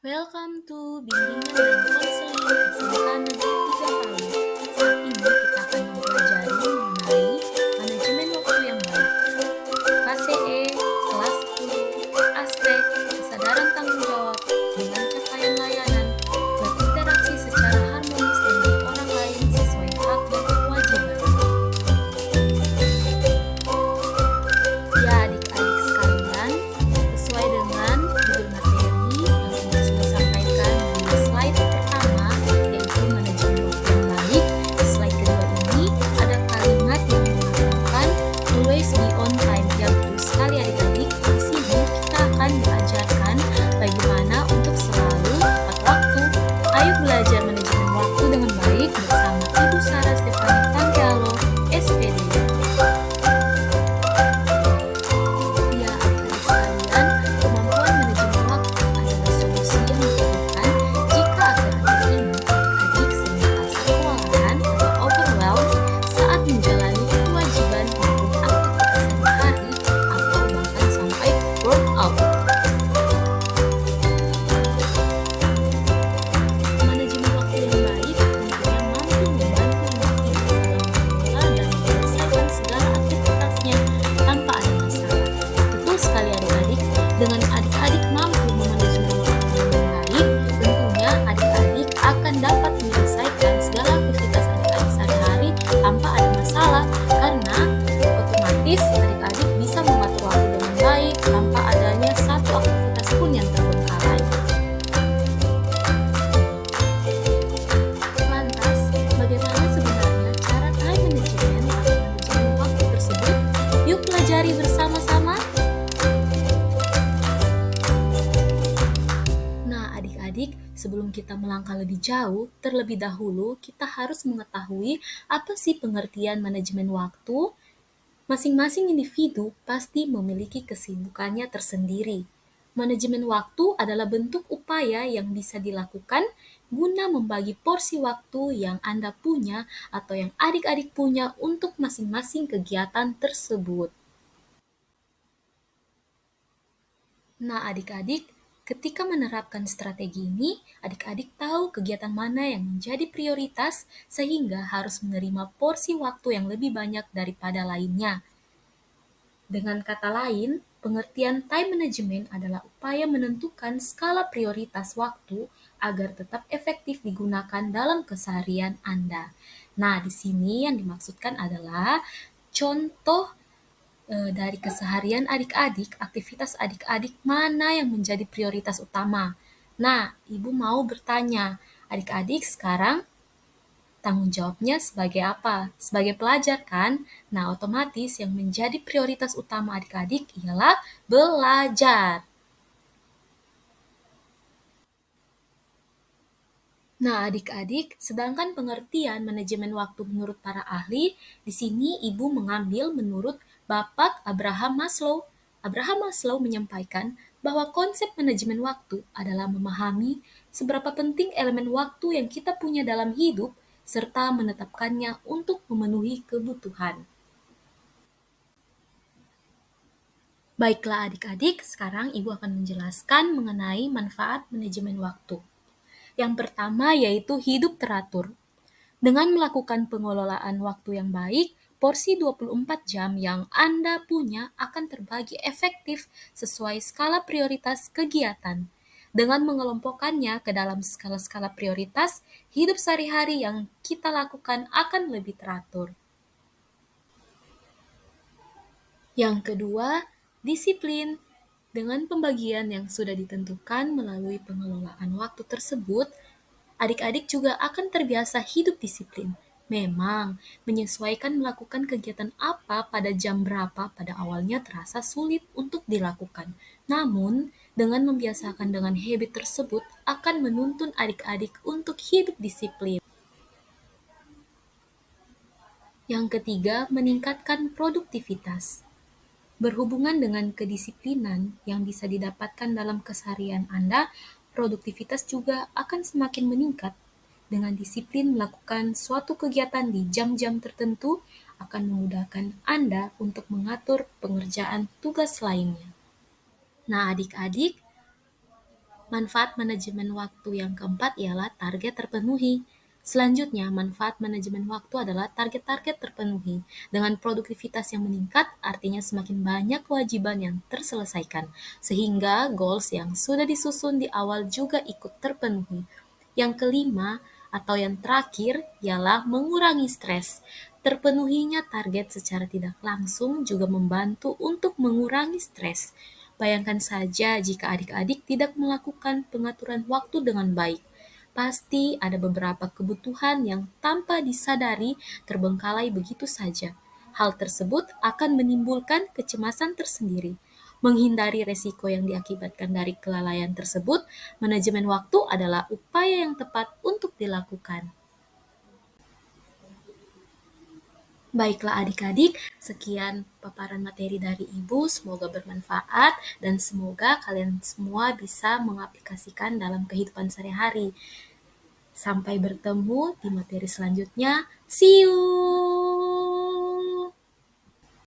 Welcome to Bimbingan dan Konseling SMK Negeri 3 Palu. Saat ini kita akan mempelajari mengenai manajemen waktu yang baik. Fase E, kelas 10, aspek kesadaran tanggung jawab dengan capaian layanan, berinteraksi secara harmonis dengan orang lain sesuai hak dan kewajiban. Ya, adik-adik sekalian, sesuai dengan judul materi yang Ibu sudah sampaikan di slide pertama, yaitu manajemen waktu yang baik. Di slide kedua ini ada kalimat yang mengatakan always be on time. Ya, betul sekali adik-adik. Di sini kita akan diajarkan bagaimana untuk selalu tepat waktu. Ayo belajar manajemen waktu dengan baik bersama Ibu Sarah Stefani Tangkialo, SPD. Ya, adik-adik sekalian, kemampuan manajemen waktu adalah solusi yang diperlukan jika akhir-akhir ini adik sering merasa kewalahan atau overwhelmed saat menjalani kewajiban maupun aktivitas sehari-hari atau bahkan sampai burnout. Manajemen waktu yang baik tentunya mampu membantu individu dalam mengelola dan menyelesaikan segala aktivitasnya tanpa ada masalah. Betul sekali adik-adik, dengan adik-adik mampu memanajemen waktu dengan baik, tentunya adik-adik akan dapat menyelesaikan segala aktivitas adik-adik sehari-hari tanpa ada masalah, karena otomatis adik-adik bisa mengatur waktu dengan baik tanpa adanya satu aktivitas pun yang terbengkalai. Lantas, bagaimana sebenarnya cara time management atau manajemen waktu tersebut? Yuk pelajari bersama-sama. Nah, adik-adik, sebelum kita melangkah lebih jauh, terlebih dahulu kita harus mengetahui apa sih pengertian manajemen waktu. Masing-masing individu pasti memiliki kesibukannya tersendiri. Manajemen waktu adalah bentuk upaya yang bisa dilakukan guna membagi porsi waktu yang Anda punya atau yang adik-adik punya untuk masing-masing kegiatan tersebut. Nah, adik-adik, ketika menerapkan strategi ini, adik-adik tahu kegiatan mana yang menjadi prioritas sehingga harus menerima porsi waktu yang lebih banyak daripada lainnya. Dengan kata lain, pengertian time management adalah upaya menentukan skala prioritas waktu agar tetap efektif digunakan dalam keseharian Anda. Nah, di sini yang dimaksudkan adalah contoh dari keseharian adik-adik, aktivitas adik-adik mana yang menjadi prioritas utama. Nah, Ibu mau bertanya, adik-adik sekarang tanggung jawabnya sebagai apa? Sebagai pelajar kan? Nah, otomatis yang menjadi prioritas utama adik-adik ialah belajar. Nah, adik-adik, sedangkan pengertian manajemen waktu menurut para ahli, di sini Ibu mengambil menurut Bapak Abraham Maslow. Abraham Maslow menyampaikan bahwa konsep manajemen waktu adalah memahami seberapa penting elemen waktu yang kita punya dalam hidup serta menetapkannya untuk memenuhi kebutuhan. Baiklah adik-adik, sekarang Ibu akan menjelaskan mengenai manfaat manajemen waktu. Yang pertama yaitu hidup teratur. Dengan melakukan pengelolaan waktu yang baik, porsi 24 jam yang Anda punya akan terbagi efektif sesuai skala prioritas kegiatan. Dengan mengelompokkannya ke dalam skala-skala prioritas, hidup sehari-hari yang kita lakukan akan lebih teratur. Yang kedua, disiplin. Dengan pembagian yang sudah ditentukan melalui pengelolaan waktu tersebut, adik-adik juga akan terbiasa hidup disiplin. Memang, menyesuaikan melakukan kegiatan apa pada jam berapa pada awalnya terasa sulit untuk dilakukan. Namun, dengan membiasakan dengan habit tersebut akan menuntun adik-adik untuk hidup disiplin. Yang ketiga, meningkatkan produktivitas. Berhubungan dengan kedisiplinan yang bisa didapatkan dalam keseharian Anda, produktivitas juga akan semakin meningkat. Dengan disiplin melakukan suatu kegiatan di jam-jam tertentu akan memudahkan Anda untuk mengatur pengerjaan tugas lainnya. Nah, adik-adik, Manfaat manajemen waktu yang keempat ialah target terpenuhi. Selanjutnya, manfaat manajemen waktu adalah target-target terpenuhi. Dengan produktivitas yang meningkat, artinya semakin banyak kewajiban yang terselesaikan, sehingga goals yang sudah disusun di awal juga ikut terpenuhi. Yang kelima, atau yang terakhir, ialah mengurangi stres. Terpenuhinya target secara tidak langsung juga membantu untuk mengurangi stres. Bayangkan saja jika adik-adik tidak melakukan pengaturan waktu dengan baik. Pasti ada beberapa kebutuhan yang tanpa disadari terbengkalai begitu saja. Hal tersebut akan menimbulkan kecemasan tersendiri. Menghindari resiko yang diakibatkan dari kelalaian tersebut, manajemen waktu adalah upaya yang tepat untuk dilakukan. Baiklah adik-adik, sekian paparan materi dari Ibu, semoga bermanfaat dan semoga kalian semua bisa mengaplikasikan dalam kehidupan sehari-hari. Sampai bertemu di materi selanjutnya. See you!